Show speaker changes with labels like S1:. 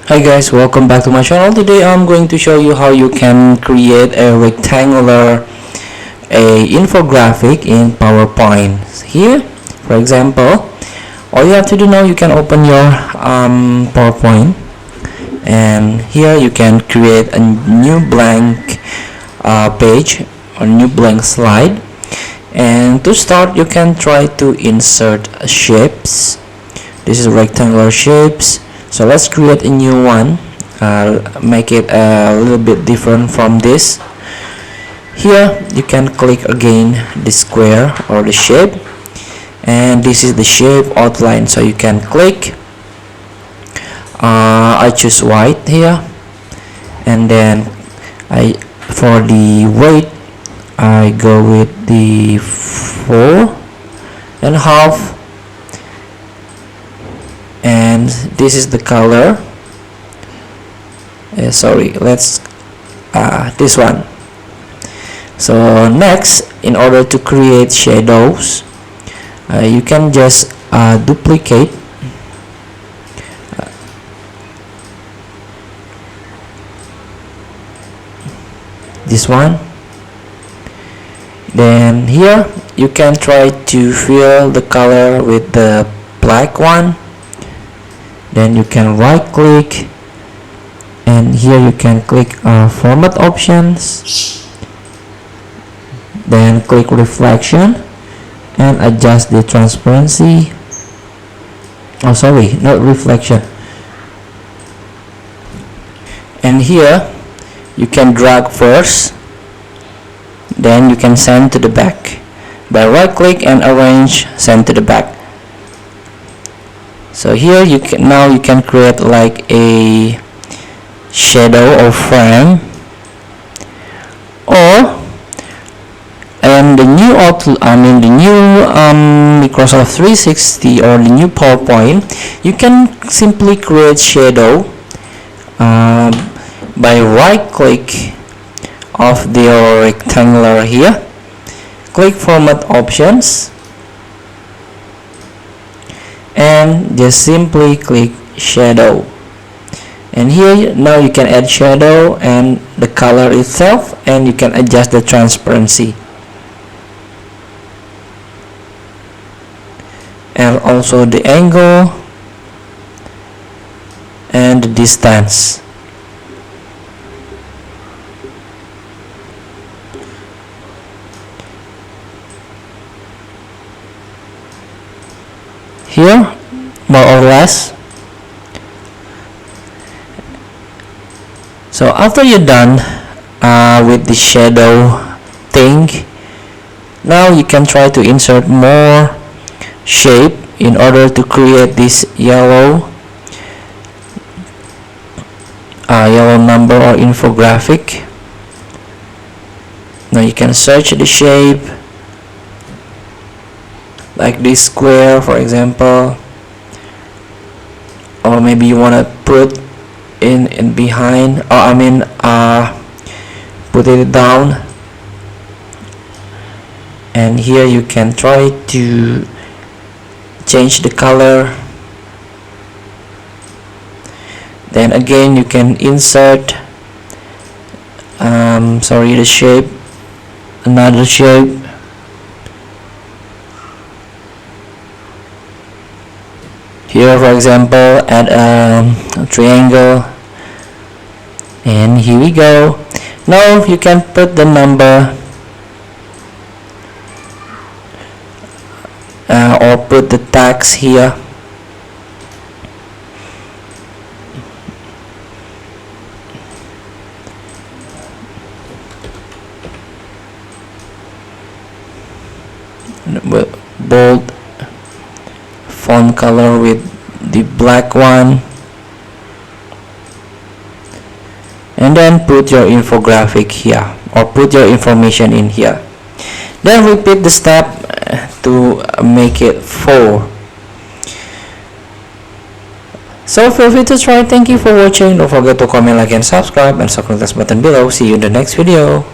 S1: Hi guys, welcome back to my channel. Today I'm going to show you how you can create a rectangular infographic in PowerPoint. Here, for example, all you have to do now, you can open your PowerPoint, and here you can create a new blank page or new blank slide. And to start, you can try to insert shapes. This is rectangular shapes. So let's create a new one, make it a little bit different from this. Here you can click again the square or the shape, and this is the shape outline. So you can click, I choose white here, and then for the weight I go with the 4.5, and this is the color. Sorry, let's this one. So next, in order to create shadows, you can just duplicate this one. Then here you can try to fill the color with the black one. Then you can right click, and here you can click format options, then click reflection and adjust the transparency. Oh sorry, not reflection. And here you can drag first, then you can send to the back by right click and arrange, send to the back. So here you can create like a shadow or frame, or and the new Microsoft 360 or the new PowerPoint, you can simply create shadow by right click of the rectangular here, click format options, and just simply click shadow. And here now you can add shadow and the color itself, and you can adjust the transparency and also the angle and the distance. Here, more or less. So after you're done with the shadow thing, now you can try to insert more shape in order to create this yellow number or infographic. Now you can search the shape like this square, for example, or maybe you want to put in behind, or put it down. And here you can try to change the color. Then again you can insert the shape, another shape. Here, for example, add a triangle, and here we go. Now you can put the number or put the text here. Bold font color with the black one, and then put your infographic here, or put your information in here. Then repeat the step to make it full. So feel free to try. Thank you for watching. Don't forget to comment, like, and subscribe, and click the button below. See you in the next video.